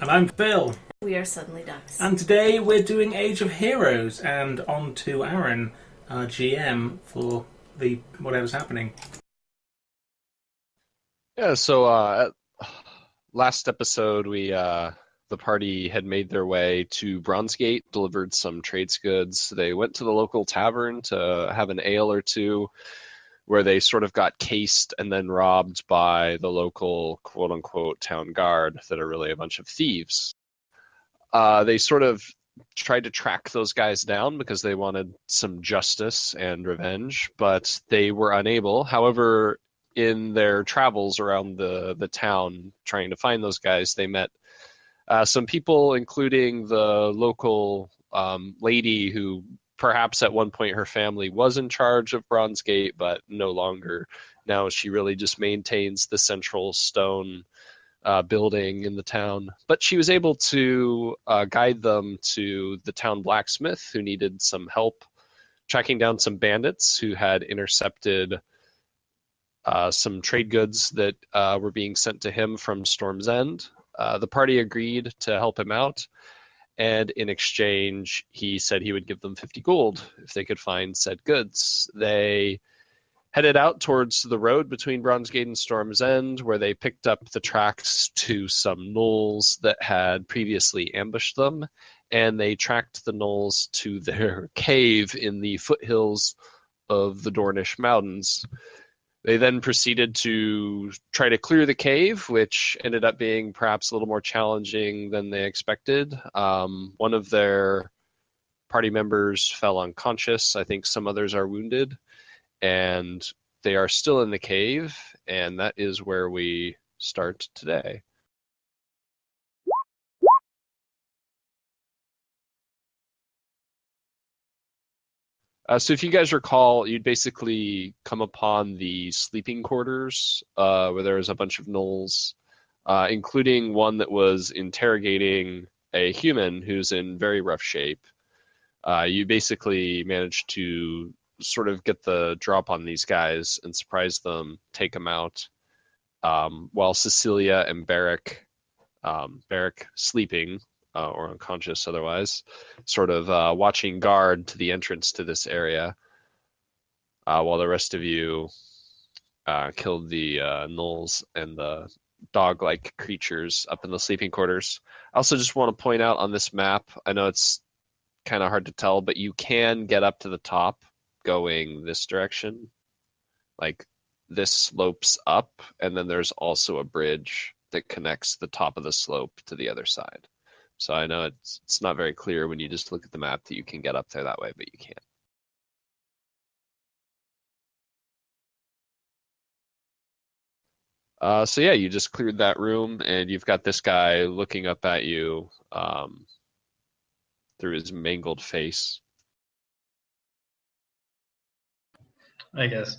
And I'm Phil. We are suddenly ducks. And today we're doing Age of Heroes, and on to Aaron, our GM, for the whatever's happening. Yeah, so last episode the party had made their way to Bronzegate, delivered some trades goods. They went to the local tavern to have an ale or two, where they sort of got cased and then robbed by the local quote unquote town guard that are really a bunch of thieves. They sort of tried to track those guys down because they wanted some justice and revenge, but they were unable. However, in their travels around the town trying to find those guys, they met some people, including the local lady who perhaps at one point her family was in charge of Bronzegate, but no longer. Now she really just maintains the central stone building in the town. But she was able to guide them to the town blacksmith, who needed some help tracking down some bandits who had intercepted some trade goods that were being sent to him from Storm's End. The party agreed to help him out, and in exchange, he said he would give them 50 gold if they could find said goods. They headed out towards the road between Bronzegate and Storm's End, where they picked up the tracks to some gnolls that had previously ambushed them, and they tracked the gnolls to their cave in the foothills of the Dornish Mountains. They then proceeded to try to clear the cave, which ended up being perhaps a little more challenging than they expected. One of their party members fell unconscious. I think some others are wounded, and they are still in the cave, and that is where we start today. So if you guys recall, you'd basically come upon the sleeping quarters where there was a bunch of gnolls, including one that was interrogating a human who's in very rough shape. You basically managed to sort of get the drop on these guys and surprise them, take them out, while Cecilia and Barrick sleeping, or unconscious otherwise, sort of watching guard to the entrance to this area, while the rest of you killed the gnolls and the dog-like creatures up in the sleeping quarters. I also just want to point out on this map, I know it's kind of hard to tell, but you can get up to the top going this direction. Like, this slopes up, and then there's also a bridge that connects the top of the slope to the other side. So I know it's not very clear when you just look at the map that you can get up there that way, but you can. So yeah, you just cleared that room, and you've got this guy looking up at you through his mangled face. I guess.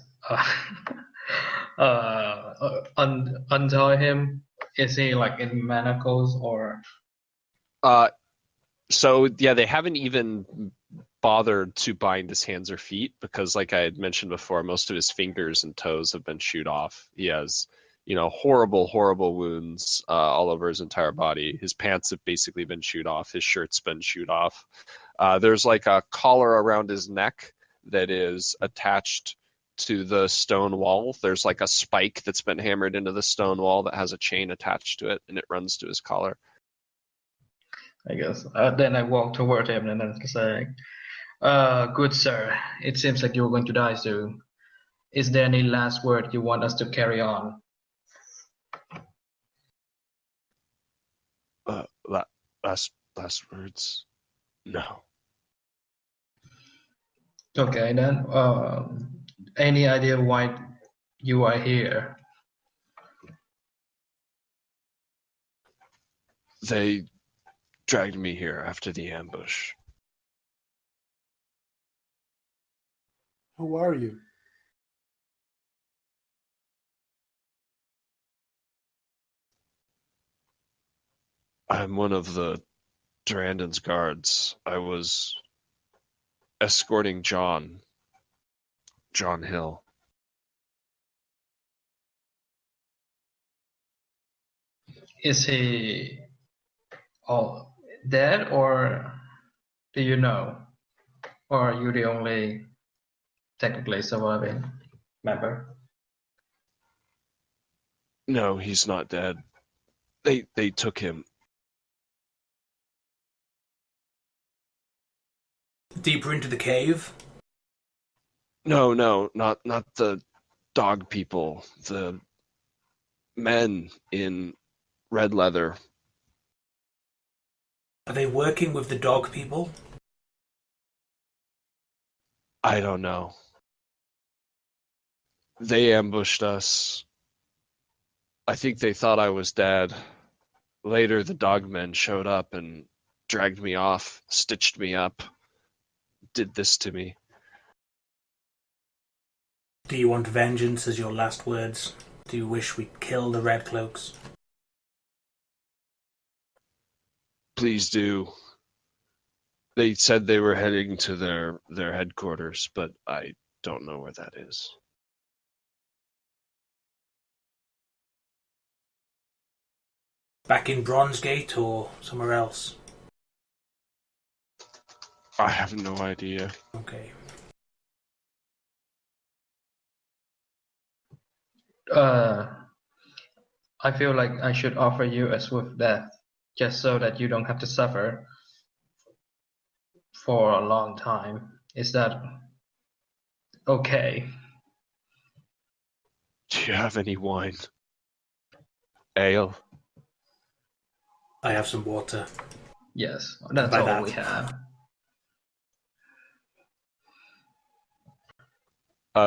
Untie him. Is he like in manacles or? So yeah, they haven't even bothered to bind his hands or feet because, like I had mentioned before, most of his fingers and toes have been chewed off. He has, horrible, horrible wounds all over his entire body. His pants have basically been chewed off. His shirt's been chewed off. There's like a collar around his neck that is attached to the stone wall. There's like a spike that's been hammered into the stone wall that has a chain attached to it, and it runs to his collar. I guess. Then I walk toward him and then say, good sir, it seems like you're going to die soon. Is there any last word you want us to carry on? Last words? No. Okay, then. Any idea why you are here? They dragged me here after the ambush. Who are you? I'm one of the Durandon's guards. I was escorting John Hill. Is he all dead, or do you know? Or are you the only technically surviving member? No, he's not dead. They took him. Deeper into the cave? No, not the dog people. The men in red leather. Are they working with the dog people? I don't know. They ambushed us. I think they thought I was dead. Later, the dogmen showed up and dragged me off, stitched me up, did this to me. Do you want vengeance as your last words? Do you wish we'd kill the Red Cloaks? Please do. They said they were heading to their headquarters, but I don't know where that is. Back in Bronzegate or somewhere else? I have no idea. Okay. I feel like I should offer you a swift death, just so that you don't have to suffer for a long time. Is that okay? Do you have any wine? Ale? I have some water. Yes, that's By all that. we have.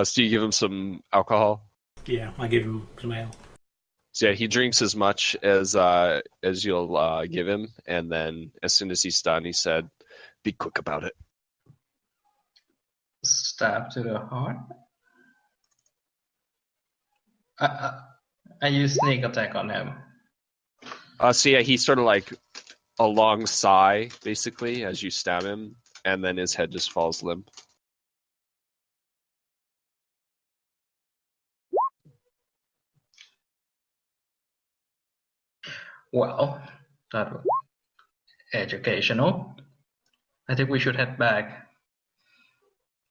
So you give him some alcohol? Yeah, I give him some ale. So yeah, he drinks as much as you'll give him, and then as soon as he's done, he said, "Be quick about it." Stab to the heart. I use sneak attack on him. So yeah, he sort of like a long sigh, basically, as you stab him, and then his head just falls limp. Well, that was educational. I think we should head back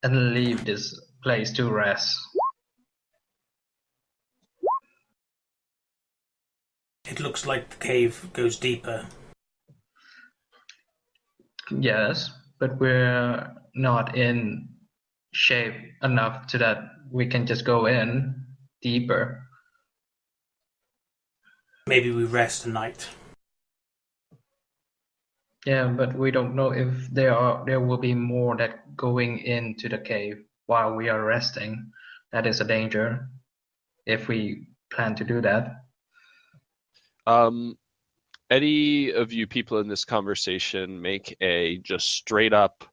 and leave this place to rest. It looks like the cave goes deeper. Yes, but we're not in shape enough so that we can just go in deeper. Maybe we rest a night. Yeah, but we don't know if there will be more that going into the cave while we are resting. That is a danger if we plan to do that. Any of you people in this conversation make a just straight up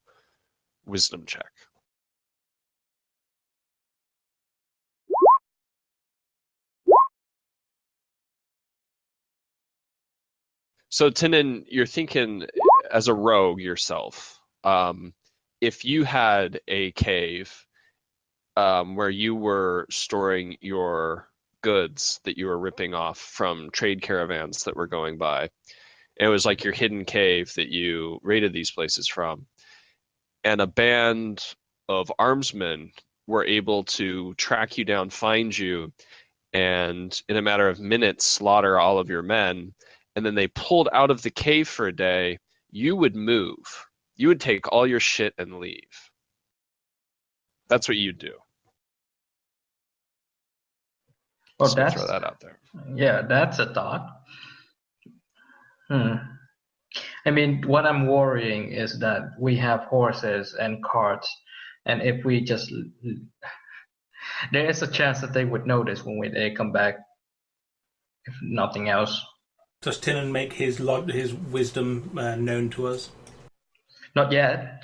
wisdom check. So Tinin, you're thinking as a rogue yourself, if you had a cave where you were storing your goods that you were ripping off from trade caravans that were going by, it was like your hidden cave that you raided these places from, and a band of armsmen were able to track you down, find you, and in a matter of minutes slaughter all of your men, and then they pulled out of the cave for a day, you would move. You would take all your shit and leave. That's what you'd do. Well, Just gonna throw that out there. Yeah, that's a thought. I mean, what I'm worrying is that we have horses and carts, and if we just, there is a chance that they would notice when they come back, if nothing else. Does Tinan make his wisdom known to us? Not yet.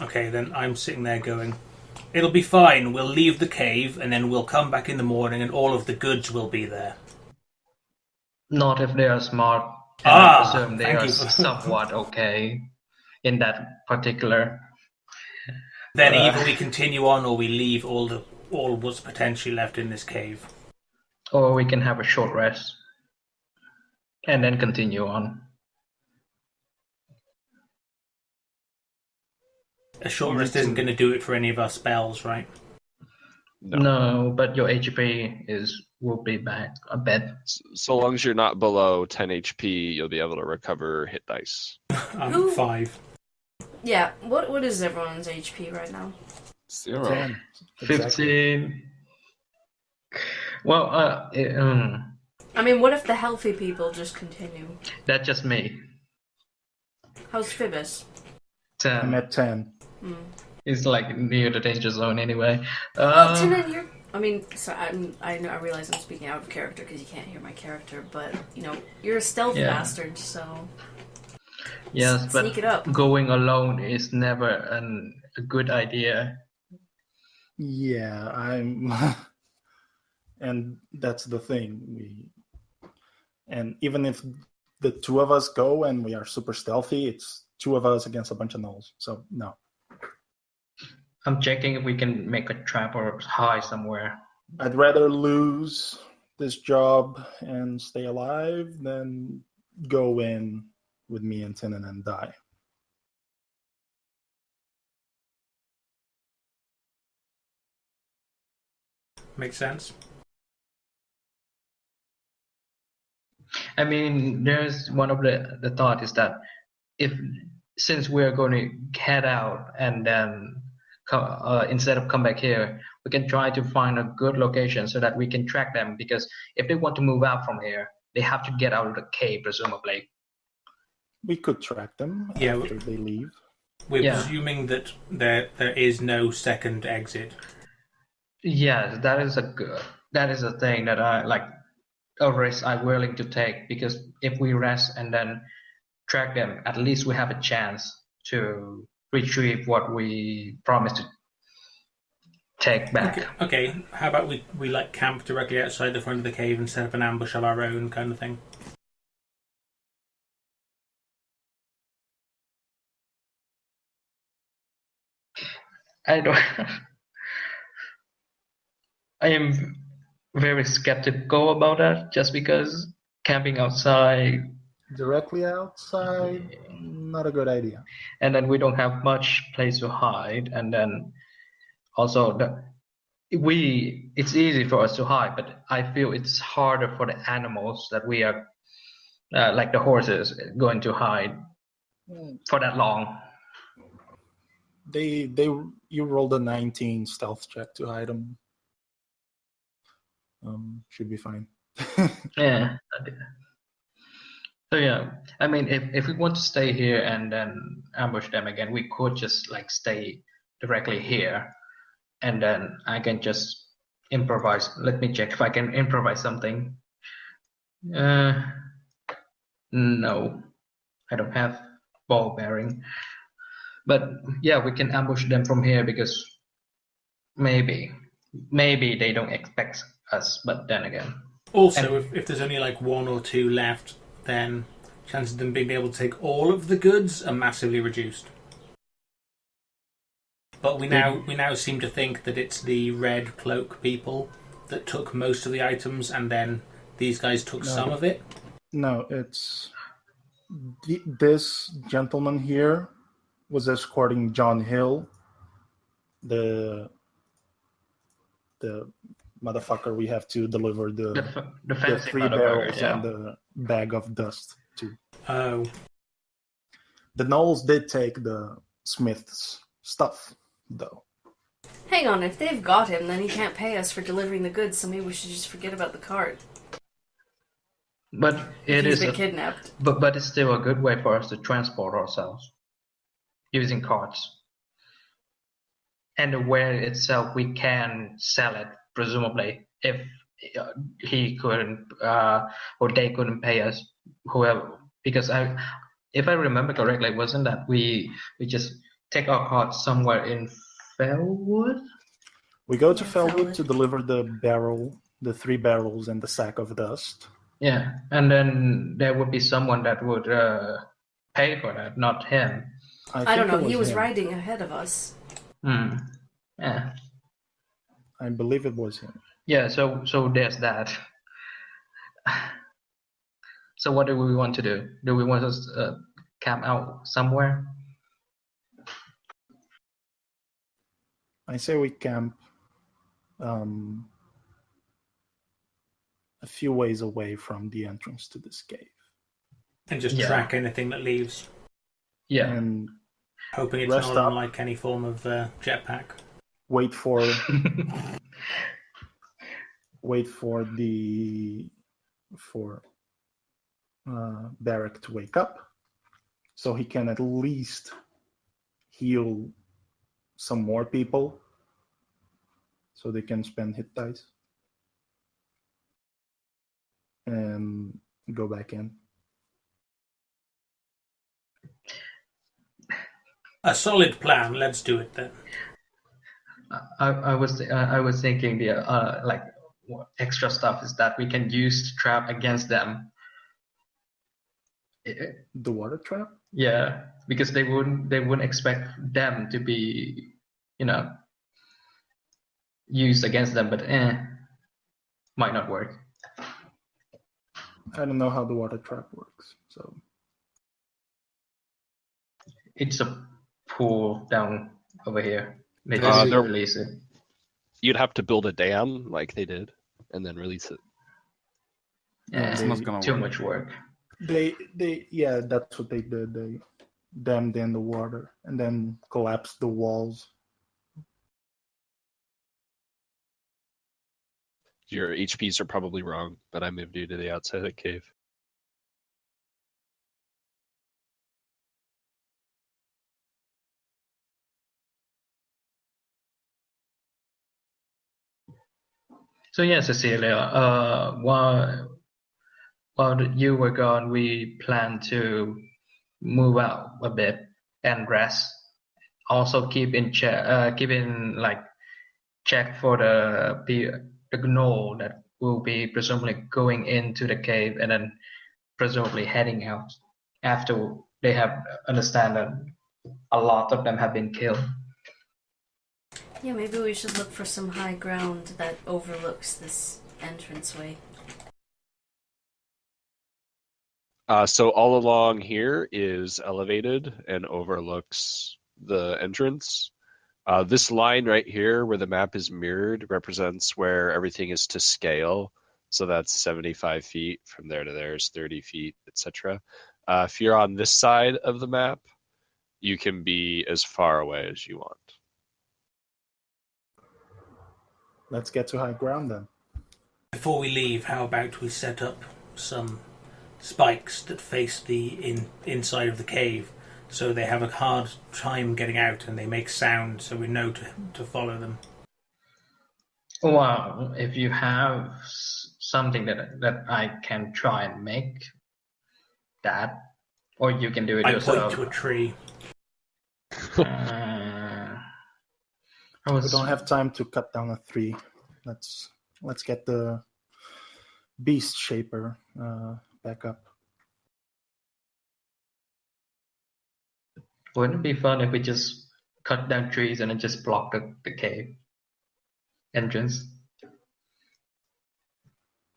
Okay, then I'm sitting there going, it'll be fine. We'll leave the cave and then we'll come back in the morning and all of the goods will be there. Not if they are smart. And I presume they thank are you. somewhat okay in that particular. Then either we continue on or we leave all what's potentially left in this cave. Or we can have a short rest and then continue on. A short Me rest isn't too. going to do it for any of our spells, right? No. No, but your HP will be back a bit. So long as you're not below 10 HP, you'll be able to recover hit dice. I'm Who- 5. Yeah, what is everyone's HP right now? 0. 10. Exactly. 15. Well, I mean, what if the healthy people just continue? that's just me. How's Phoebus? I'm 10. at 10. It's like near the danger zone anyway. Well, Tannen, you're. I mean, so I know I realize I'm speaking out of character because you can't hear my character, but you know you're a stealth Yeah. bastard, so Yes, but sneak it up. going alone is never a good idea. Yeah, I'm. And that's the thing. And even if the two of us go and we are super stealthy, it's two of us against a bunch of gnolls. So no. I'm checking if we can make a trap or hide somewhere. I'd rather lose this job and stay alive than go in with me and Tinnen and die. Makes sense. I mean, there's one of the thought is that since we're going to head out and then instead of come back here, we can try to find a good location so that we can track them. Because if they want to move out from here, they have to get out of the cave, presumably. We could track them Yeah. after they leave. We're Yeah. presuming that there is no second exit. Yeah, that is a thing that I like. A risk I'm willing to take, because if we rest and then track them, at least we have a chance to retrieve what we promised to take back. Okay. How about we like camp directly outside the front of the cave and set up an ambush of our own kind of thing? I don't. I am very skeptical about that, just because camping outside, Directly outside, not a good idea. and then we don't have much place to hide, and then also it's easy for us to hide, but I feel it's harder for the animals that we are like the horses going to hide for that long. You rolled a 19 stealth check to hide them. Should be fine. Yeah. So yeah, I mean, if we want to stay here and then ambush them again, we could just like stay directly here, and then I can just improvise. Let me check if I can improvise something. No, I don't have ball bearing. But yeah, we can ambush them from here, because maybe they don't expect us. But then again, Also, if there's only like one or two left, then chances of them being able to take all of the goods are massively reduced. But we now seem to think that it's the red cloak people that took most of the items, and then these guys took some of it. No, it's this gentleman here was escorting John Hill, the motherfucker we have to deliver the fancy 3 motherfucker, barrels yeah. and the bag of dust to. Oh, The gnolls did take the smith's stuff, though. Hang on, if they've got him, then he can't pay us for delivering the goods, so maybe we should just forget about the cart. But If it he's is been kidnapped. but it's still a good way for us to transport ourselves using carts. And the ware itself, we can sell it, presumably, if he couldn't or they couldn't pay us, whoever. Because if I remember correctly, wasn't that we just take our carts somewhere in Fellwood? We go to Yeah, Fellwood Fellwood. to deliver the 3 barrels and the sack of dust. Yeah, and then there would be someone that would pay for that, not him. I don't think know, it he was him. riding ahead of us. Yeah. I believe it was him. Yeah, so there's that. So what do we want to do? Do we want to camp out somewhere? I say we camp a few ways away from the entrance to this cave. And just Yeah. track anything that leaves, Yeah. And hoping it's Rest not up. unlike any form of jetpack. wait for Barrack to wake up, so he can at least heal some more people, so they can spend hit dice and go back in. A solid plan. Let's do it then. I was thinking the like what extra stuff is that we can use to trap against them. The water trap? Yeah, because they wouldn't expect them to be, used against them, but might not work. I don't know how the water trap works, so It's a pool down over here. They Uh, just there- release it. You'd have to build a dam like they did, and then release it. It's not gonna Too work. much work. yeah, that's what they did. They dammed in the water and then collapsed the walls. Your HPs are probably wrong, but I moved you to the outside of the cave. So yeah, Cecilia, while you were gone, we planned to move out a bit and rest. Also keep in check, check for the gnoll that will be presumably going into the cave and then presumably heading out after they have understand that a lot of them have been killed. Yeah, maybe we should look for some high ground that overlooks this entranceway. So all along here is elevated and overlooks the entrance. This line right here where the map is mirrored represents where everything is to scale. So that's 75 feet. From there to there is 30 feet, etc. If you're on this side of the map, you can be as far away as you want. Let's get to high ground then. Before we leave, how about we set up some spikes that face the inside of the cave, so they have a hard time getting out and they make sound, so we know to follow them. Well, if you have something that I can try and make that, or you can do it I yourself. point to a tree. We don't have time to cut down a tree. Let's get the beast shaper back up. Wouldn't it be fun if we just cut down trees and then just block the cave entrance?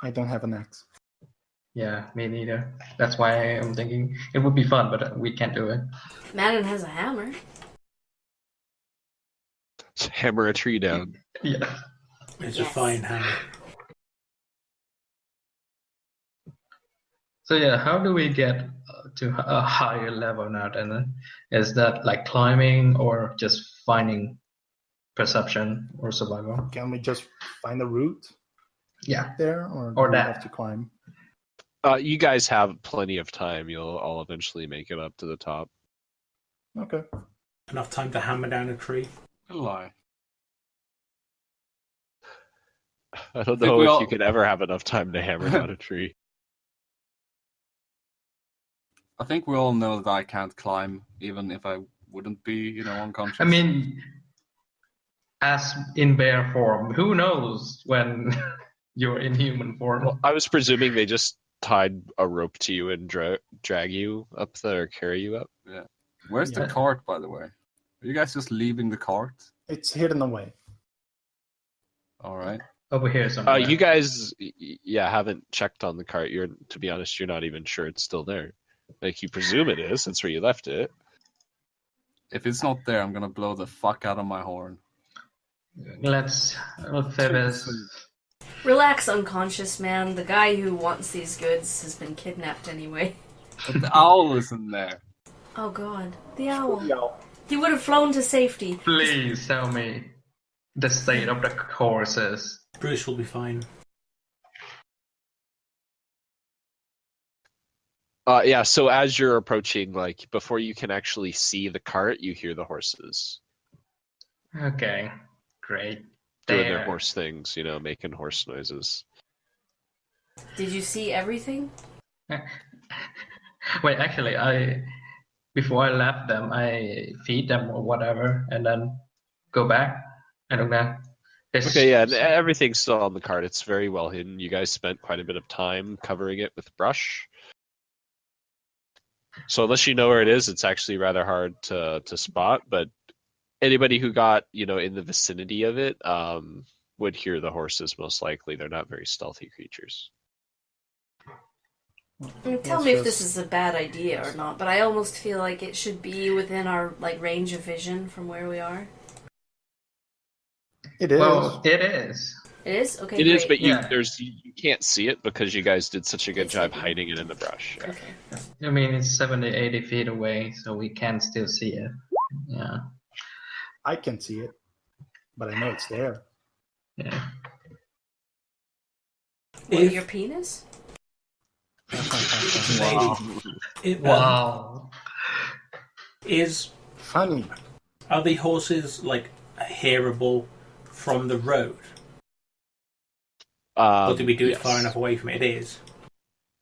I don't have an axe. Yeah, me neither. That's why I'm thinking it would be fun, but we can't do it. Madden has a hammer. Hammer a tree down. Yeah. It's Yes. a fine hammer. So yeah, how do we get to a higher level now then? Is that like climbing or just finding perception or survival? Can we just find a route Yeah. there, or Or do we that. have to climb? You guys have plenty of time. You'll all eventually make it up to the top. Okay. Enough time to hammer down a tree. A lie. I don't think know we if all- you could ever have enough time to hammer down a tree. I think we all know that I can't climb, even if I wouldn't be, unconscious. I mean, as in bear form, who knows when you're in human form? Well, I was presuming they just tied a rope to you and drag you up there or carry you up. Where's Yeah. the cart, by the way? Are you guys just leaving the cart? It's hidden away. All right. Over here somewhere. You guys, haven't checked on the cart. To be honest, you're not even sure it's still there. Like, you presume it is, since where you left it. If it's not there, I'm gonna blow the fuck out of my horn. Let's say this. Relax, unconscious man. The guy who wants these goods has been kidnapped anyway. But the owl is in there. Oh god, the owl. Yeah. He would have flown to safety. Please tell me the state of the horses. Bruce will be fine. Yeah, so as you're approaching, like, before you can actually see the cart, you hear the horses Okay, great. doing their There. horse things, you know, making horse noises. Did you see everything? Wait, actually, before I left them, I feed them or whatever, and then go back. I don't know. Okay, yeah, and everything's still on the cart. It's very well hidden. You guys spent quite a bit of time covering it with brush. So unless you know where it is, it's actually rather hard to spot, but anybody who got, you know, in the vicinity of it would hear the horses most likely. They're not very stealthy creatures. Tell me if this is a bad idea or not, but I almost feel like it should be within our range of vision from where we are. It is. Well, it is. It is? Okay, It is, great. but you Yeah. you can't see it because you guys did such a good It's job hidden. hiding it in the brush. Yeah. Okay. I mean, it's 70, 80 feet away, so we can still see it. Yeah. I can see it, but I know it's there. Yeah. What, If- your penis? Wow. Wow. Funny. Are the horses like hearable from the road? Or did we do it Yes. far enough away from it? It is.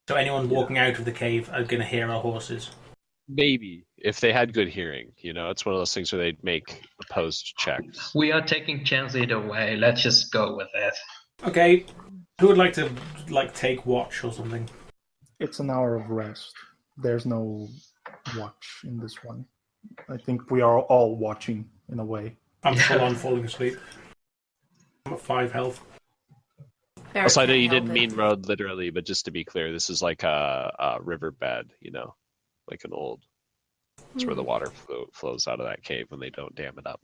So anyone walking out of the cave are going to hear our horses. Maybe if they had good hearing, you know, it's one of those things where they'd make opposed checks. We are taking chance either way. Let's just go with it. Okay, who would like to take watch or something? It's an hour of rest. There's no watch in this one. I think we are all watching in a way. I'm full on falling asleep. I'm at 5 health. Barrett Also, I know can't you help didn't it. mean road literally, but just to be clear, this is like a riverbed, you know, like an old. It's where the water flows out of that cave when they don't dam it up.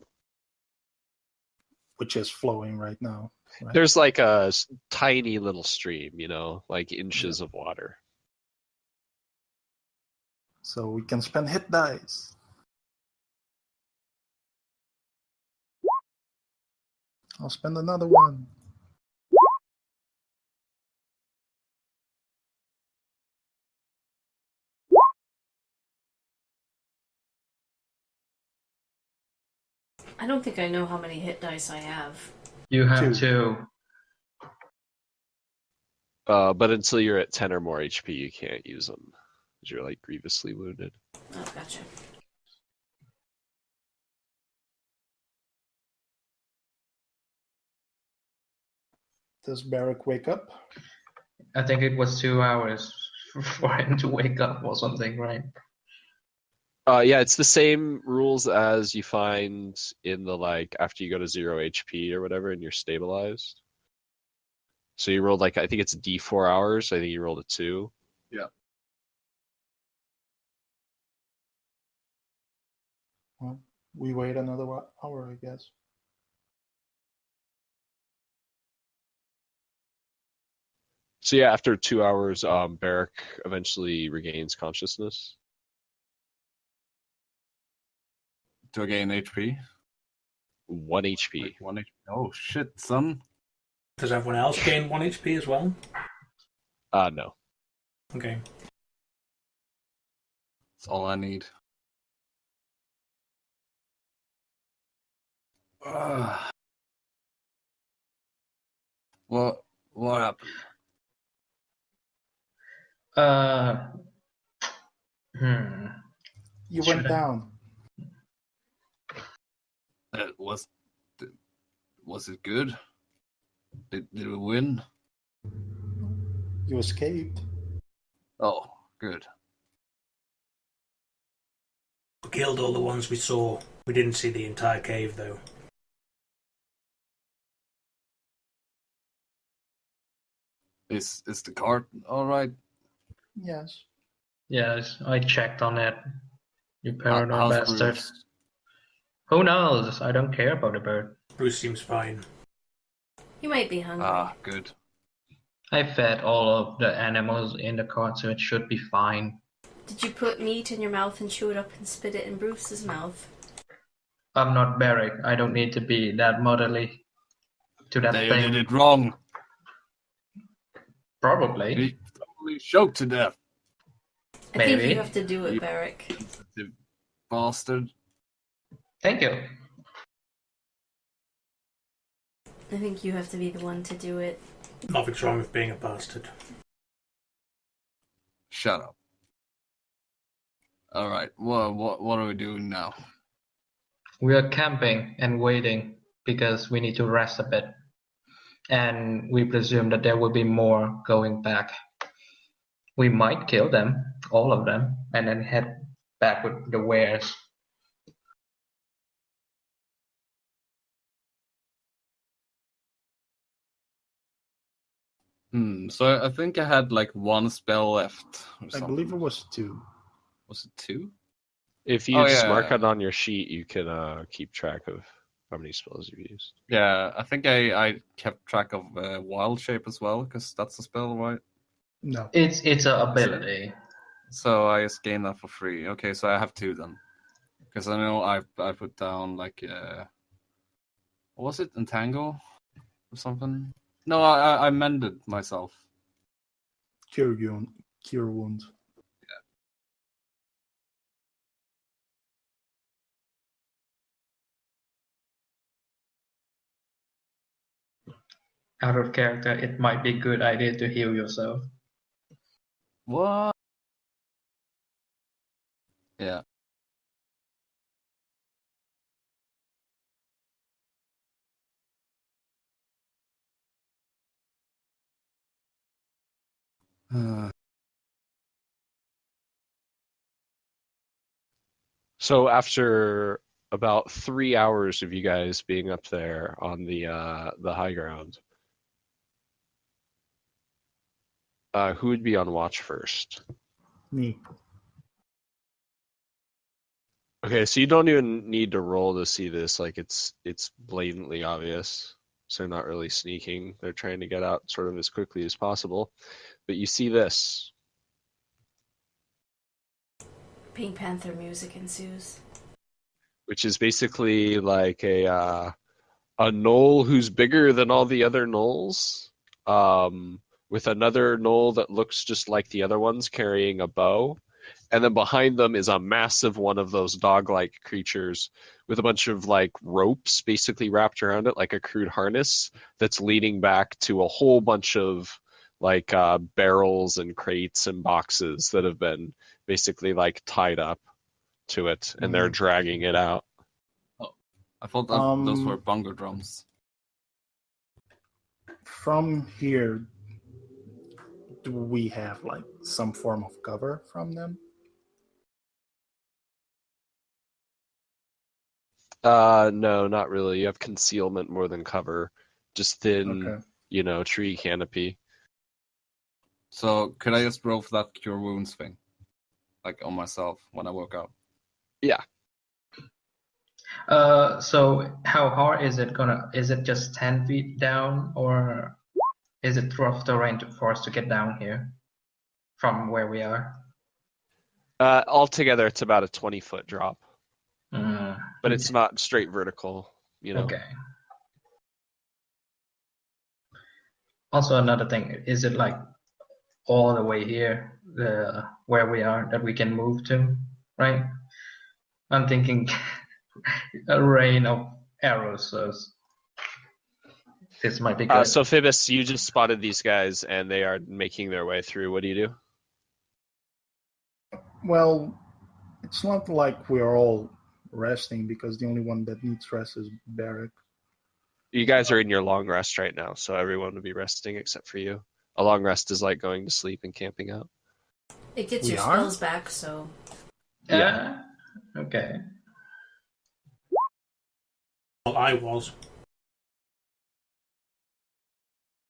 Which is flowing right now. Right? There's like a tiny little stream, you know, like inches of water. So we can spend hit dice. I'll spend another one. I don't think I know how many hit dice I have. You have Two. to. But until you're at 10 or more HP, you can't use them because you're like grievously wounded. Oh, gotcha. Does Barrack wake up? I think it was 2 hours for him to wake up or something, right? Yeah, it's the same rules as you find in the like after you go to 0 HP or whatever and you're stabilized. So you rolled like I think it's D4 hours. I think you rolled a 2. Well, we wait another hour, I guess. So yeah, after 2 hours, Barrack eventually regains consciousness. To gain HP. 1 HP. Like 1 HP. Oh shit, son. Does everyone else gain 1 HP as well? No. Okay. That's all I need. What happened? You Should went I- down. Was it good? Did we win? You escaped. Oh, good. We killed all the ones we saw. We didn't see the entire cave, though. Is the cart all right? Yes. Yes, I checked on it. You paranoid How's bastard. Bruce? Who knows? I don't care about the bird. Bruce seems fine. You might be hungry. Ah, good. I fed all of the animals in the cart, so it should be fine. Did you put meat in your mouth and chew it up and spit it in Bruce's mouth? I'm not Barrick. I don't need to be that motherly to that They thing. did it wrong. Probably. He totally choked to death. I think Maybe. you have to do it, Barrick. The bastard. Thank you. I think you have to be the one to do it. Nothing's wrong with being a bastard. Shut up. Alright, what are we doing now? We are camping and waiting because we need to rest a bit. And we presume that there will be more going back. We might kill them, all of them, and then head back with the wares. So I think I had like one spell left. Or I something. believe it was 2. Was it 2? If you just yeah. mark it on your sheet, you can keep track of how many spells you've used. Yeah, I think I kept track of Wild Shape as well, because that's a spell, right? No. It's an ability. So I just gained that for free. Okay, so I have 2 then. Because I know I put down like what was it? Entangle or something? No, I mended myself. Cure wounds. Out of character, it might be a good idea to heal yourself. What? Yeah. So after about 3 hours of you guys being up there on the high ground, who would be on watch first? Me. Okay, so you don't even need to roll to see this. Like it's blatantly obvious. So they're not really sneaking. They're trying to get out sort of as quickly as possible. But you see this. Pink Panther music ensues. Which is basically like a knoll who's bigger than all the other knolls, with another knoll that looks just like the other ones carrying a bow, and then behind them is a massive one of those dog-like creatures with a bunch of like ropes basically wrapped around it like a crude harness that's leading back to a whole bunch of like barrels and crates and boxes that have been basically like tied up to it, and they're dragging it out. I thought that those were bongo drums. From here, do we have like some form of cover from them? No, not really. You have concealment more than cover. Just thin, Okay. Tree canopy. So could I just roll for that cure wounds thing, like on myself when I woke up? Yeah. So how hard is it gonna? Is it just 10 feet down, or is it rough terrain for us to get down here from where we are? Altogether, it's about a 20-foot drop, Mm, but it's not straight vertical. okay. Also, another thing, is it like all the way here, where we are, that we can move to, right? I'm thinking a rain of arrows, so this might be good. So Phoebus, you just spotted these guys, and they are making their way through. What do you do? Well, it's not like we are all resting because the only one that needs rest is Barrick. You guys are in your long rest right now, so everyone would be resting except for you. A long rest is like going to sleep and camping out. It gets We your are? spells back, so Yeah. Okay. Well, I was.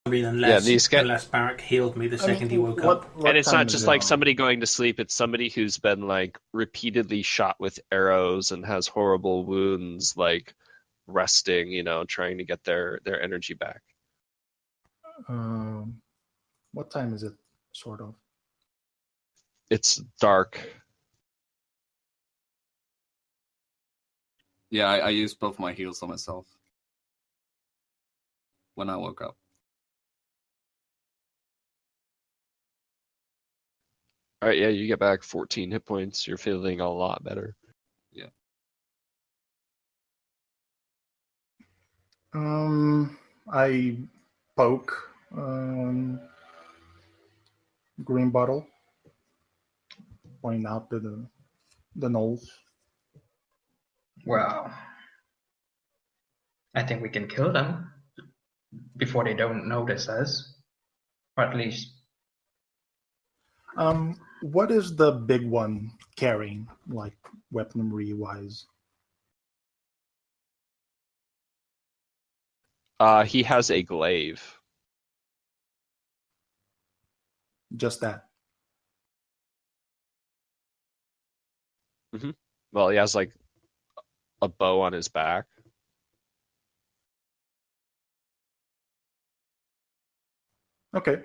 I mean, unless Barrack healed me the second he woke up. And it's time not is just it like on? somebody going to sleep, it's somebody who's been like repeatedly shot with arrows and has horrible wounds, like resting, trying to get their energy back. What time is it? Sort of. It's dark. Yeah, I used both my heals on myself when I woke up. All right, yeah, you get back 14 hit points. You're feeling a lot better. Yeah. I poke green bottle, point out to the nose. Well, I think we can kill them before they don't notice us, or at least. What is the big one carrying, like weaponry wise? He has a glaive. Just that. Well, he has like a bow on his back. Okay.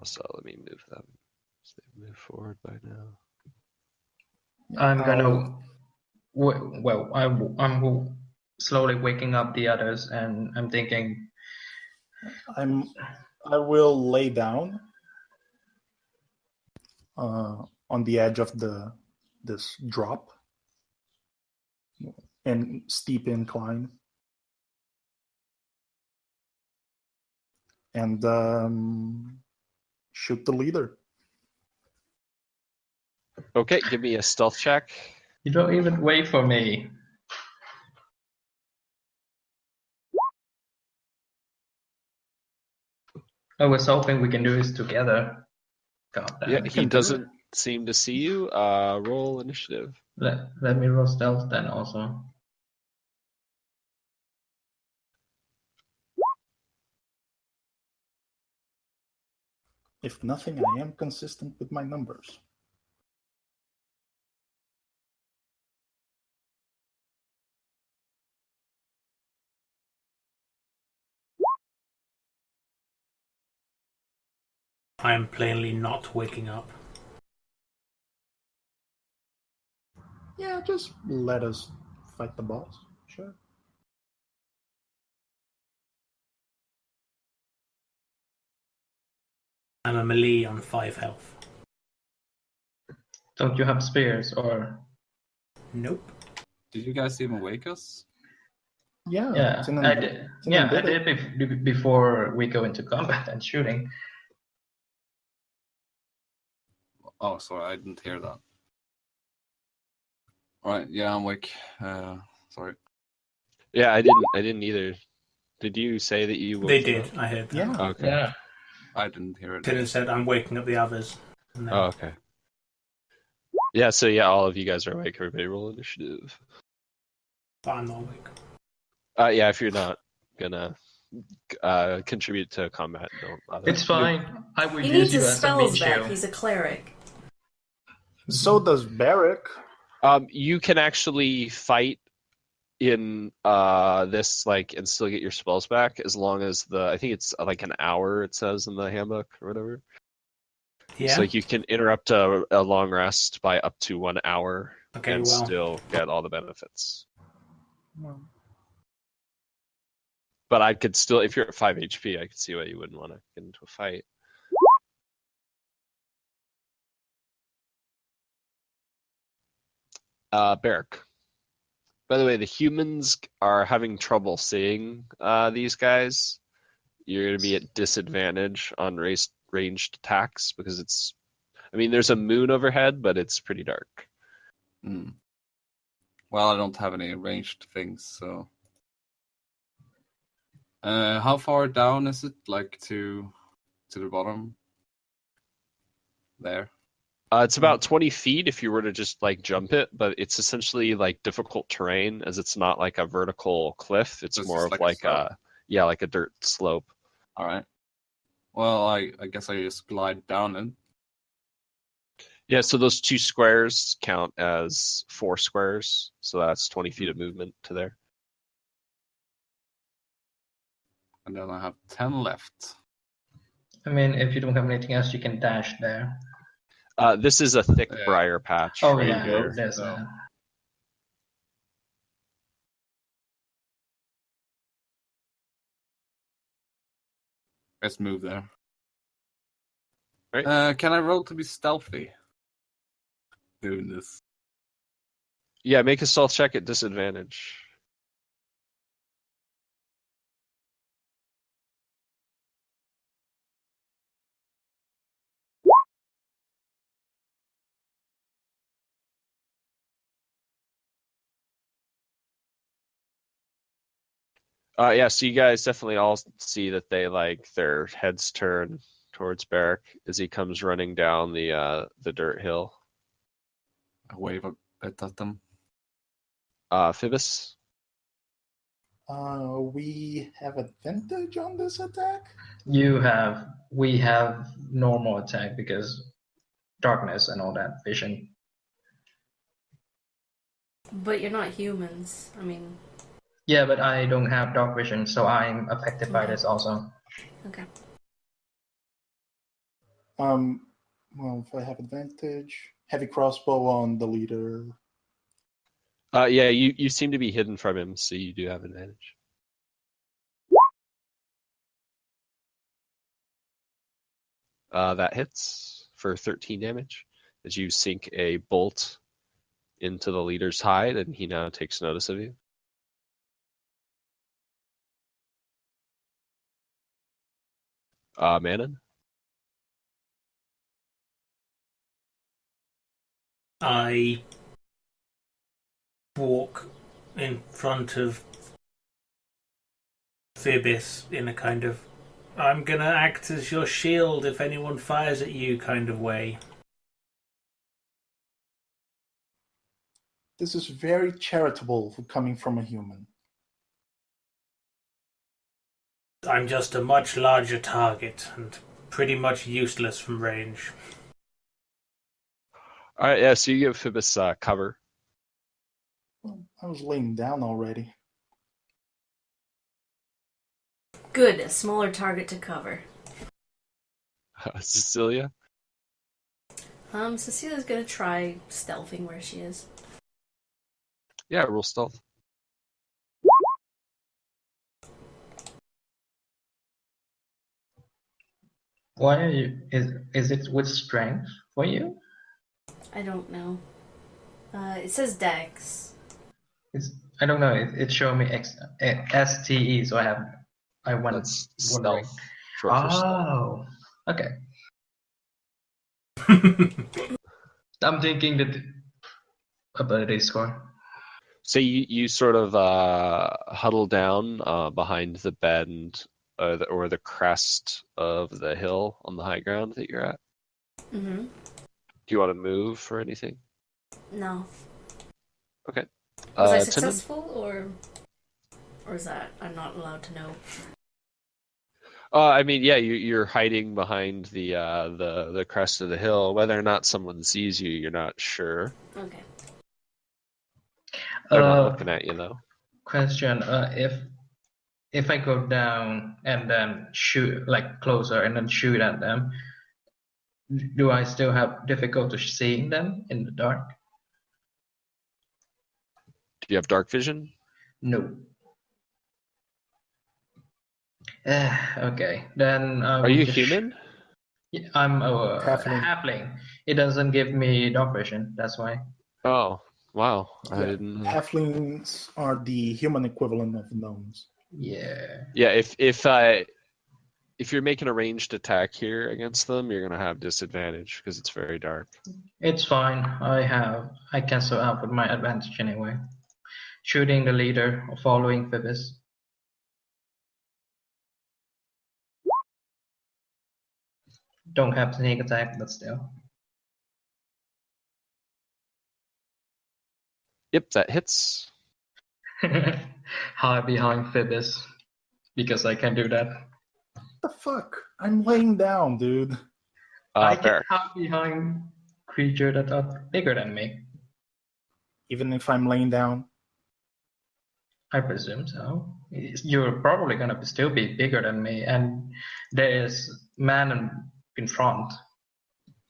So let me move them. So they move forward by now. I'm gonna. Well, I'm slowly waking up the others, and I'm thinking. I will lay down on the edge of this drop and steep incline, and shoot the leader. Okay, give me a stealth check. You don't even wait for me. I was hoping we can do this together. God damn Yeah, it. he doesn't seem to see you. Roll initiative. Let me roll stealth then also. If nothing, I am consistent with my numbers. I am plainly not waking up. Yeah, just let us fight the boss. Sure. I'm a melee on 5 health. Don't you have spears or? Nope. Did you guys even wake us? Yeah, I did. Yeah, I did before we go into combat and shooting. Oh, sorry, I didn't hear that. All right, yeah, I'm awake. Sorry. Yeah, I didn't either. Did you say that you woke They them did. up? I heard that. Yeah. Okay. Yeah. I didn't hear it. Dylan said, I'm waking up the others. And then- Oh, okay. Yeah, so yeah, all of you guys are awake. Everybody roll initiative. But I'm not awake. Yeah, if you're not gonna contribute to combat, don't bother. It's fine. I will He use needs you his as a spells meat back. shield. He's a cleric. So does Barrick. You can actually fight in this and still get your spells back as long as I think it's like an hour, it says in the handbook or whatever. Yeah. So you can interrupt a long rest by up to 1 hour and still get all the benefits. But I could still, if you're at 5 HP, I could see why you wouldn't want to get into a fight. Barrick. By the way, the humans are having trouble seeing these guys. You're going to be at disadvantage on ranged attacks because there's a moon overhead, but it's pretty dark. Well, I don't have any ranged things, so. How far down is it, to the bottom? There. It's about 20 feet if you were to just jump it, but it's essentially difficult terrain as it's not like a vertical cliff. It's more of like a dirt slope. All right. Well, I guess I just glide down it. Yeah, so those 2 squares count as 4 squares, so that's 20 feet of movement to there. And then I have 10 left. I mean, if you don't have anything else, you can dash there. This is a thick Yeah. briar patch Oh right yeah, here. there's So- a. Let's move there. Right. Can I roll to be stealthy? Doing this. Yeah, make a stealth check at disadvantage. Yeah, so you guys definitely all see that they like their heads turn towards Barrack as he comes running down the dirt hill. I wave a bit at them. Phoebus? We have advantage on this attack? We have normal attack because darkness and all that vision. But you're not humans. I mean, Yeah, but I don't have dark vision, so I'm affected by this also. okay. Well, if I have advantage, heavy crossbow on the leader. Yeah, you seem to be hidden from him, so you do have advantage. That hits for 13 damage as you sink a bolt into the leader's hide, and he now takes notice of you. Manon? I walk in front of Phoebus in a kind of I'm gonna act as your shield if anyone fires at you kind of way. This is very charitable for coming from a human. I'm just a much larger target and pretty much useless from range. All right, yeah, so you give Phoebus cover. Well, I was laying down already. Good, a smaller target to cover. Cecilia? Cecilia's gonna try stealthing where she is. Yeah, roll stealth. Why are you? Is it with strength for you? I don't know. It says Dex. I don't know. It showed me STE, so I went That's wondering. stealth. Short for stealth. Oh, okay. I'm thinking that ability score. So you sort of huddle down behind the bend or the crest of the hill on the high ground that you're at. Mm-hmm. Do you want to move or anything? No. Okay. Was I Tindon? successful, or is that I'm not allowed to know? I mean, yeah, you're hiding behind the crest of the hill. Whether or not someone sees you, you're not sure. Okay. They're not looking at you though. Question: if I go down and then shoot like closer and then shoot at them, do I still have difficulty seeing them in the dark? Do you have dark vision? No. Okay, then Are you human? I'm a Halfling. halfling. It doesn't give me dark vision. That's why. Oh, wow. I Yeah, didn't. Halflings are the human equivalent of gnomes. Yeah. Yeah, if you're making a ranged attack here against them, you're gonna have disadvantage because it's very dark. It's fine. I cancel out with my advantage anyway. Shooting the leader or following Phoebus. Don't have sneak attack, but still. Yep, that hits. Hide behind Phoebus. Because I can do that. What the fuck? I'm laying down, dude. I can Barrack. hide behind creature that are bigger than me. Even if I'm laying down. I presume so. You're probably gonna still be bigger than me, and there is man in front.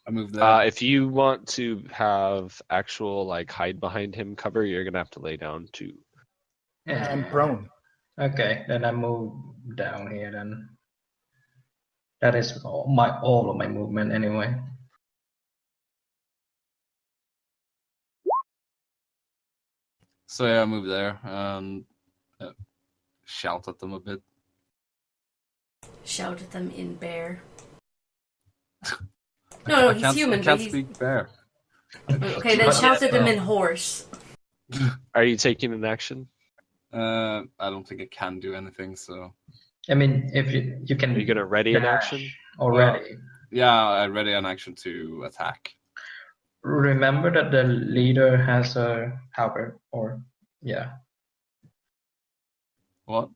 I move there. If you want to have actual like hide behind him cover, you're gonna have to lay down too. Yeah. I'm prone. Okay, then I move down here. Then that is all of my movement anyway. So yeah, I move there and shout at them a bit. Shout at them in bear. No, he's human, I can't but he's... speak bear. Okay, then shout at them in horse. Are you taking an action? I don't think I can do anything, so... I mean, if you can. Are you gonna ready an dash action? already? Yeah, I ready an action to attack. Remember that the leader has a halberd, or yeah, What?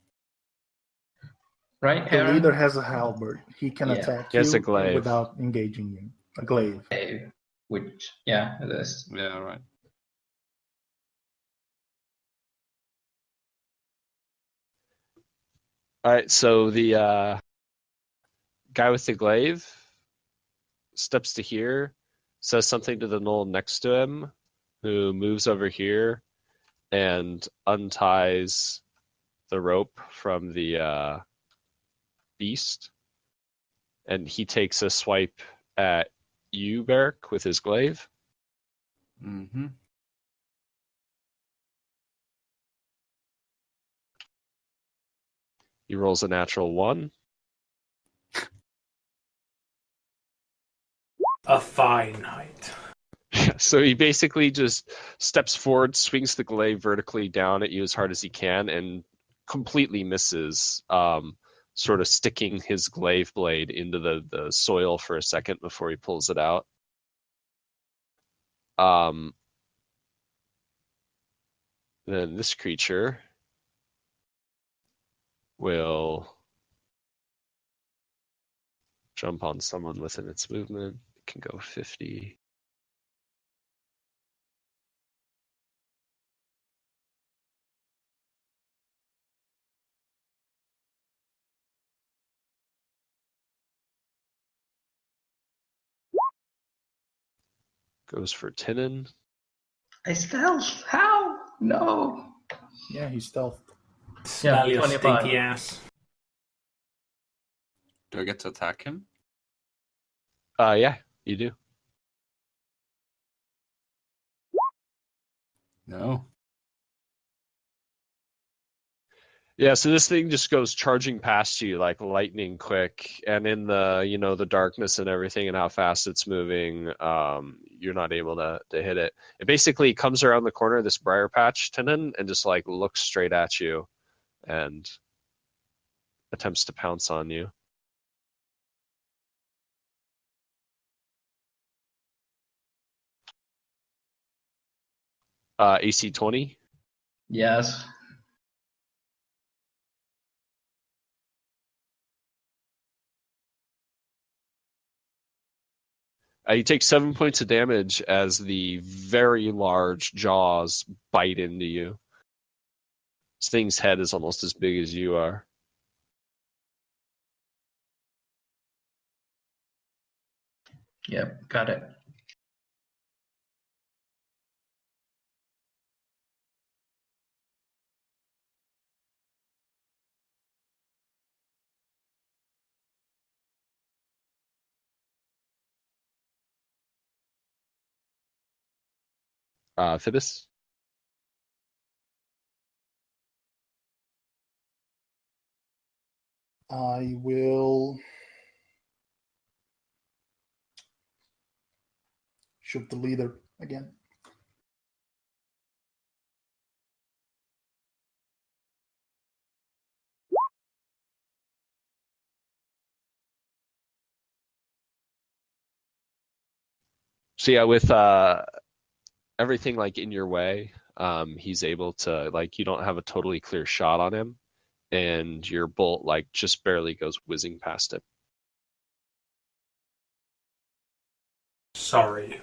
right? The Aaron? leader has a halberd. He can Yeah. attack He has you a glaive. without engaging you. A glaive. Which, yeah, it is. Yeah, right. All right, so the guy with the glaive steps to here, says something to the knoll next to him, who moves over here and unties the rope from the beast, and he takes a swipe at you, Beric, with his glaive. Mm-hmm. He rolls a natural 1. A fine height. So he basically just steps forward, swings the glaive vertically down at you as hard as he can, and completely misses, sort of sticking his glaive blade into the soil for a second before he pulls it out. Then this creature will jump on someone within its movement. It can go 50. Goes for Tinin. I stealth. How? No. Yeah, he's stealthed. Smell your 25. stinky ass. Do I get to attack him? Yeah, you do. No. Yeah, so this thing just goes charging past you like lightning quick, and in the the darkness and everything and how fast it's moving, you're not able to hit it. It basically comes around the corner of this briar patch, Tinin, and just like looks straight at you and attempts to pounce on you. AC 20. Yes. You take 7 points of damage as the very large jaws bite into you. This thing's head is almost as big as you are. Yep, got it. Phoebus? I will shoot the leader again. So yeah, with everything like in your way, he's able to, like, you don't have a totally clear shot on him, and your bolt like just barely goes whizzing past him. Sorry.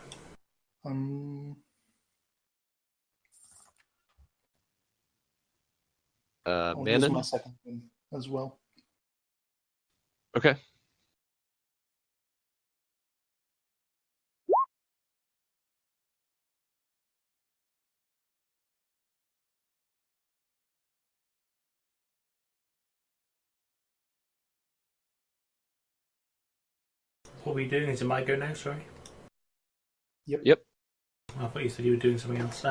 I'll use my Manon? second one as well. Okay. What are we doing? Is it my go now? Sorry. Yep. I thought you said you were doing something else.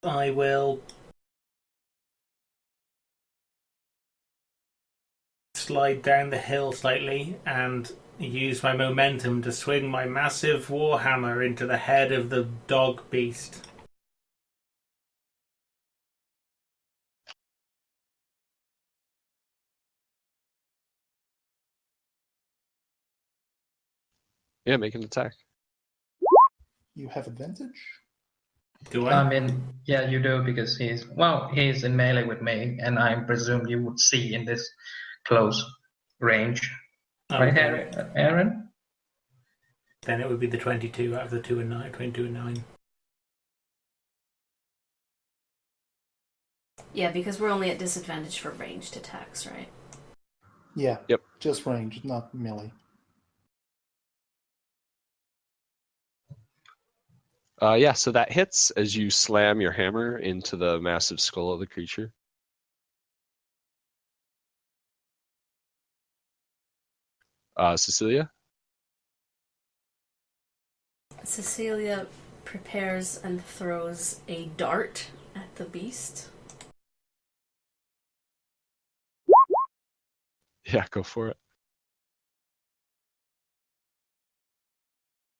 I will slide down the hill slightly and use my momentum to swing my massive warhammer into the head of the dog beast. Yeah, make an attack. You have advantage? Do I? I mean, yeah, you do because he's in melee with me, and I presume you would see in this close range, right, Okay. Aaron? Then it would be the 22 out of the 2 and 9, 22 and 9. Yeah, because we're only at disadvantage for ranged attacks, right? Yeah. Yep. Just range, not melee. Yeah, so that hits as you slam your hammer into the massive skull of the creature. Cecilia? Cecilia prepares and throws a dart at the beast. Yeah, go for it.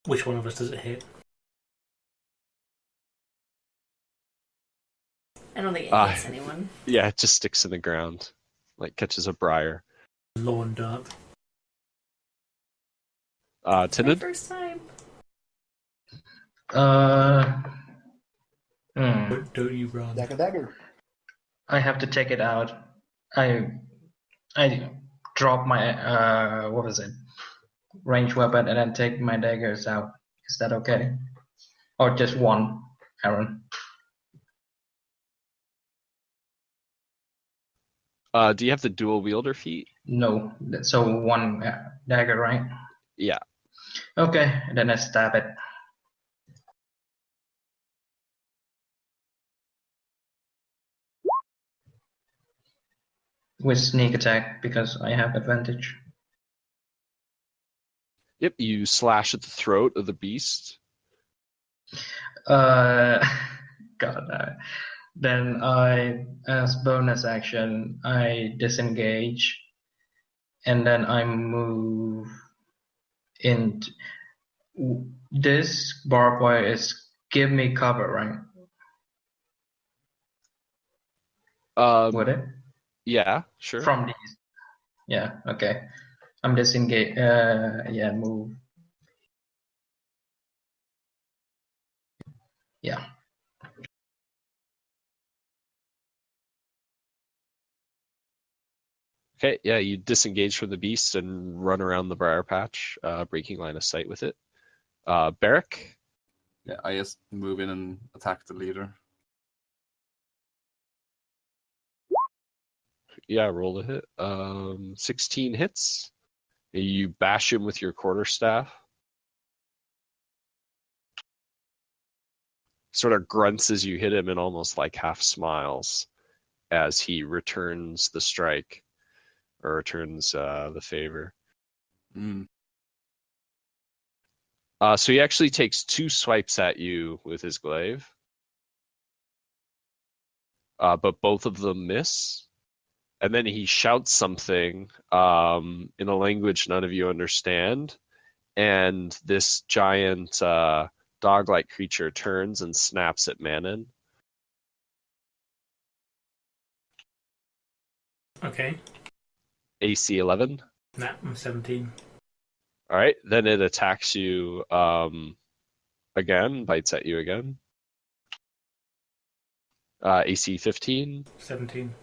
Which one of us does it hit? I don't think it hits anyone. Yeah, it just sticks in the ground, like catches a briar. Lawn dart. My Tinid? first time. Don't you run. Dagger. I have to take it out. I drop my what was it? Range weapon and then take my daggers out. Is that okay? Or just one, Aaron? Do you have the dual wielder feat? No. So one dagger, right? Yeah. Okay, then I stab it. With sneak attack because I have advantage. Yep, you slash at the throat of the beast. God. Then I, as bonus action, I disengage, and then I move in. This barbed wire is give me cover, right? Would it? Yeah, sure. From these. Yeah. Okay. I'm disengage. Yeah. Move. Yeah. Okay, yeah, you disengage from the beast and run around the briar patch, breaking line of sight with it. Barrack? Yeah, I just move in and attack the leader. Yeah, roll to hit. 16 hits. You bash him with your quarterstaff. Sort of grunts as you hit him and almost like half smiles as he returns the strike or returns the favor. Mm. So he actually takes 2 swipes at you with his glaive. But both of them miss. And then he shouts something in a language none of you understand. And this giant dog-like creature turns and snaps at Manon. Okay. AC 11. Nah, I'm 17. All right, then it attacks you again, bites at you again. AC 15. 17.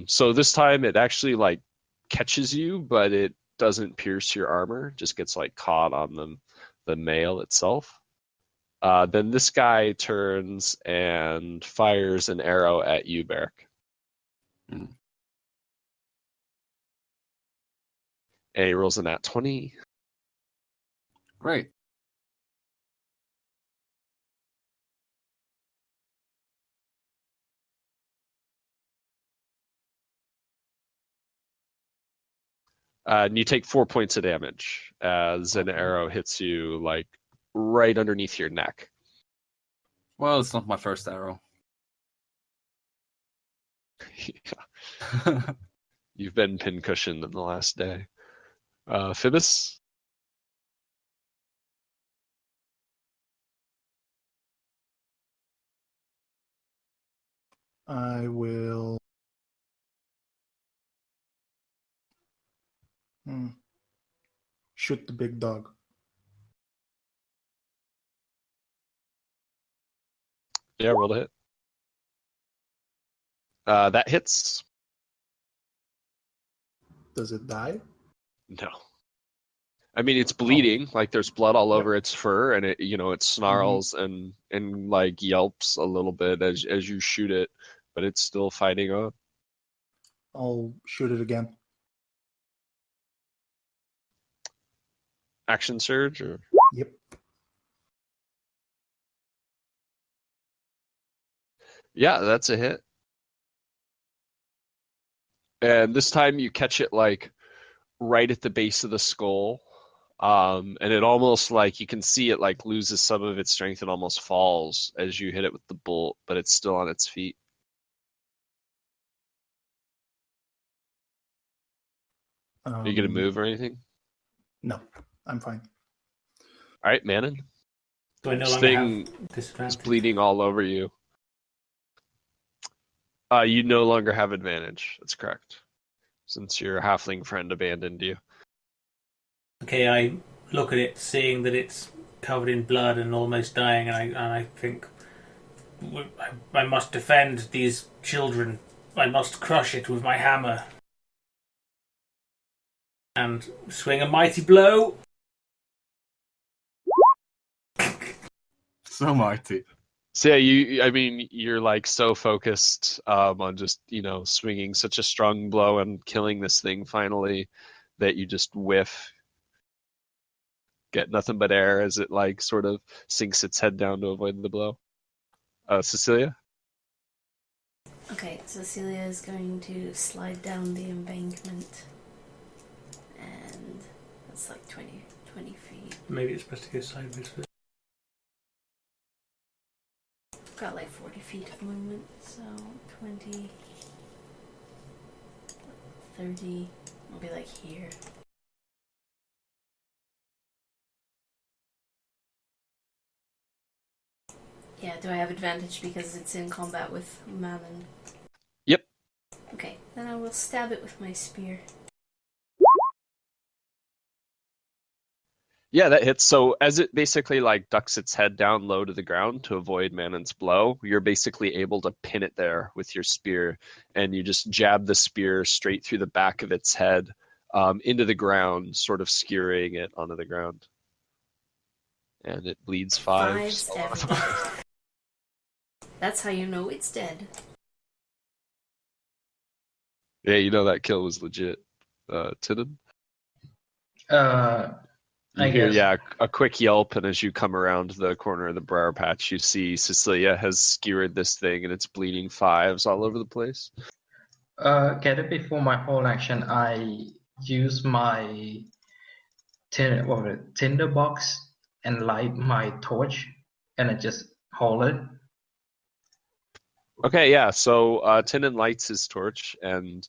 So this time it actually like catches you, but it doesn't pierce your armor, just gets like caught on the mail itself. Then this guy turns and fires an arrow at you, Beric. Mm. And he rolls a nat 20. Great. And you take 4 points of damage as an arrow hits you like right underneath your neck. Well, it's not my first arrow. You've been pincushioned in the last day. Phoebus? I will. Shoot the big dog. Yeah, roll to hit. That hits. Does it die? No. I mean, it's bleeding. Like there's blood all over its fur, and it snarls and like yelps a little bit as you shoot it, but it's still fighting on. I'll shoot it again. Action surge, or Yep. yeah, that's a hit. And this time you catch it like right at the base of the skull. And it almost like you can see it like loses some of its strength and almost falls as you hit it with the bolt, but it's still on its feet. Are you gonna move or anything? No, I'm fine. All right, Manon. Do I no This longer thing have disadvantage? is bleeding all over you. You no longer have advantage. That's correct. Since your halfling friend abandoned you. Okay, I look at it, seeing that it's covered in blood and almost dying, and I think I must defend these children. I must crush it with my hammer and swing a mighty blow. So mighty. So yeah, you're like so focused on just swinging such a strong blow and killing this thing finally that you just whiff, get nothing but air as it like sort of sinks its head down to avoid the blow. Cecilia? Okay, Cecilia is going to slide down the embankment, and that's like 20 feet. Maybe it's best to go sideways first. Got like 40 feet of movement, so 20, 30, I'll be like here. Yeah, do I have advantage because it's in combat with Mammon? Yep. Okay, then I will stab it with my spear. Yeah, that hits. So as it basically like ducks its head down low to the ground to avoid Manon's blow, you're basically able to pin it there with your spear, and you just jab the spear straight through the back of its head into the ground, sort of skewering it onto the ground. And it bleeds 5. Fives everywhere. That's how you know it's dead. Yeah, that kill was legit. Tidden? I hear, guess. a quick yelp, and as you come around the corner of the briar patch, you see Cecilia has skewered this thing, and it's bleeding 5s all over the place. Get it before my whole action. I use my tinder box and light my torch, and I just hold it. Okay, yeah. So Tidden lights his torch, and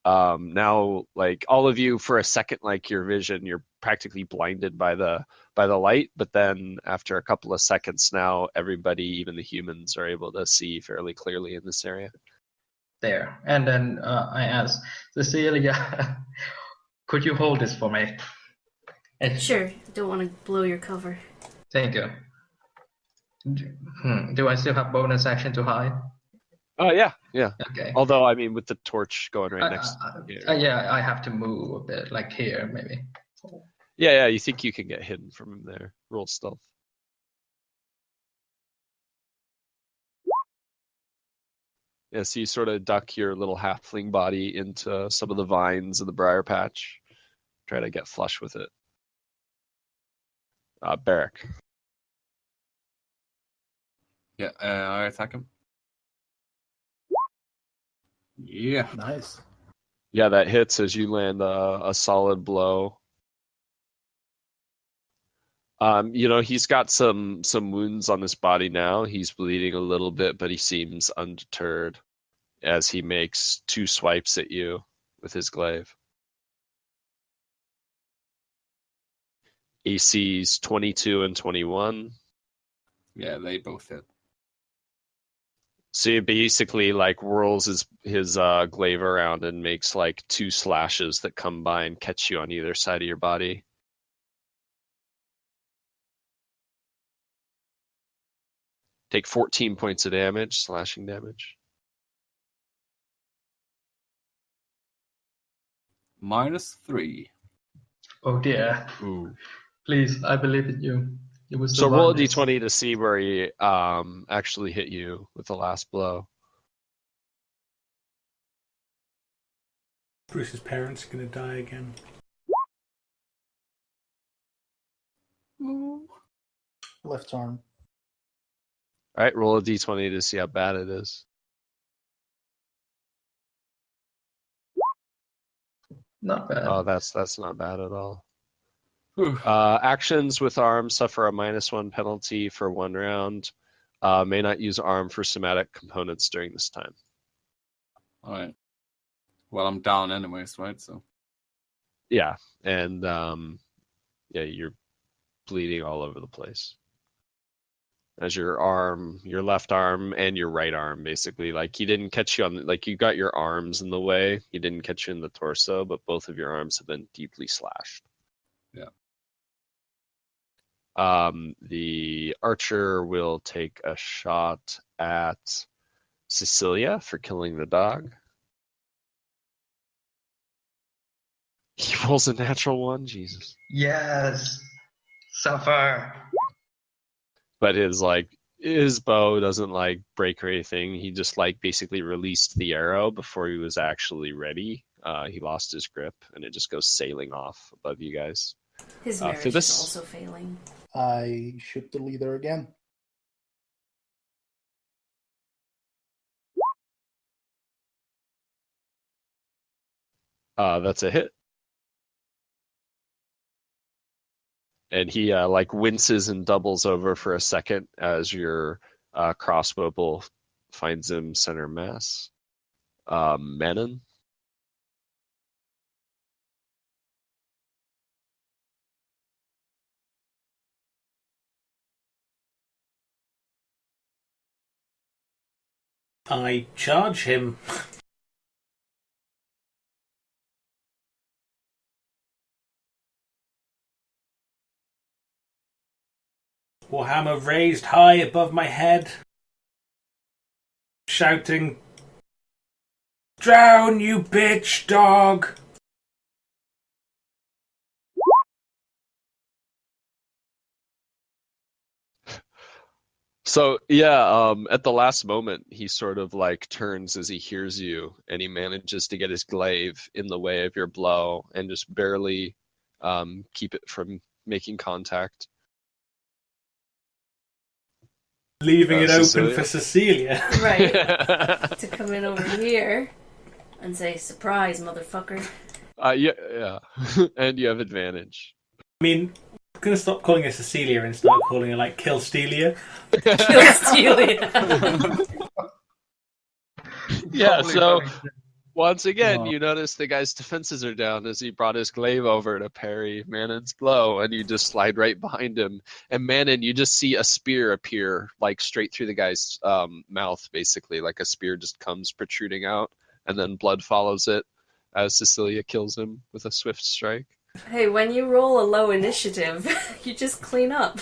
now, like all of you, for a second, like your vision, you're practically blinded by the light. But then, after a couple of seconds, now everybody, even the humans, are able to see fairly clearly in this area. There, and then I ask Cecilia, could you hold this for me? And Sure, don't want to blow your cover. thank you. Do I still have bonus action to hide? Oh yeah. Yeah. Okay. Although, I mean, with the torch going right next to you. Yeah, I have to move a bit, like here, maybe. Yeah, you think you can get hidden from him there. Roll stealth. Yeah, so you sort of duck your little halfling body into some of the vines of the briar patch. Try to get flush with it. Barrack. Yeah, I attack him. Yeah. Nice. Yeah, that hits as you land a solid blow. He's got some wounds on his body now. He's bleeding a little bit, but he seems undeterred as he makes 2 swipes at you with his glaive. AC's 22 and 21. Yeah, they both hit. So he basically like whirls his glaive around and makes like 2 slashes that come by and catch you on either side of your body. Take 14 points of damage, slashing damage. -3. Oh dear. Ooh. Please, I believe in you. You will So roll a survive this. d20 to see where he actually hit you with the last blow. Bruce's parents are going to die again. Left arm. All right, roll a d20 to see how bad it is. Not bad. Oh, that's not bad at all. Actions with arm suffer a -1 penalty for 1 round. May not use arm for somatic components during this time. All right. Well, I'm down anyways, right? So. Yeah, and you're bleeding all over the place. As your left arm and your right arm, basically, like he didn't catch you like you got your arms in the way. He didn't catch you in the torso, but both of your arms have been deeply slashed. Yeah. The archer will take a shot at Cecilia for killing the dog. He rolls a natural 1, Jesus. Yes. Suffer. But his bow doesn't like break or anything. He just like basically released the arrow before he was actually ready. He lost his grip and it just goes sailing off above you guys. His marriage is also failing. I shoot the leader again. That's a hit. And he like winces and doubles over for a second as your crossbow bolt finds him center mass. Manon. I charge him. Warhammer raised high above my head, shouting, "Drown, you bitch dog!" So yeah, at the last moment, he sort of like turns as he hears you, and he manages to get his glaive in the way of your blow and just barely keep it from making contact. Leaving it Cecilia? open for Cecilia. Right. To come in over here and say, "Surprise, motherfucker." Yeah. And you have advantage. I mean, I'm going to stop calling her Cecilia and start calling her like Kill-Stealia. Kill-Stealia. Yeah, Totally so funny. once again, you notice the guy's defenses are down as he brought his glaive over to parry Manon's blow, and you just slide right behind him. And Manon, you just see a spear appear, like straight through the guy's mouth, basically, like a spear just comes protruding out, and then blood follows it as Cecilia kills him with a swift strike. Hey, when you roll a low initiative, you just clean up.